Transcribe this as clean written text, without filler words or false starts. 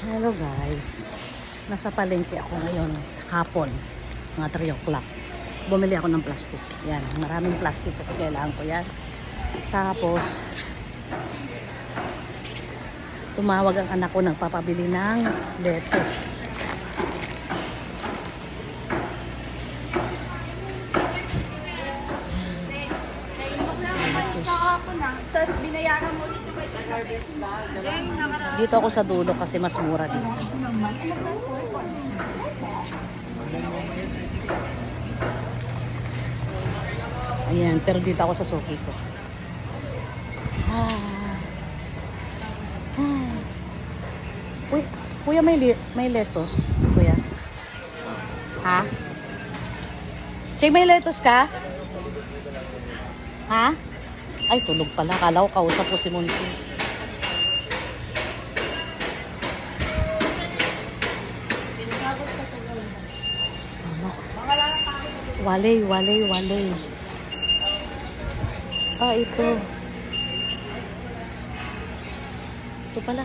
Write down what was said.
Hello guys, nasa palengke ako ngayon hapon, mga 3 o'clock. Bumili ako ng plastic. Yan, maraming plastic kasi kailangan ko yan. Tapos tumawag ang anak ko, nagpapabili ng lettuce. Tapos binayaran mo dito kay Dito ako sa dulo kasi mas mura dito. Ayan, pero dito ako sa suki ko. Kuya, may lettuce, kuya. Ha? Che, may lettuce ka? Ha? Ay, tulog pala. Kala ko kausap ko si Monsi. Walay. Ah, ito. Ito pala.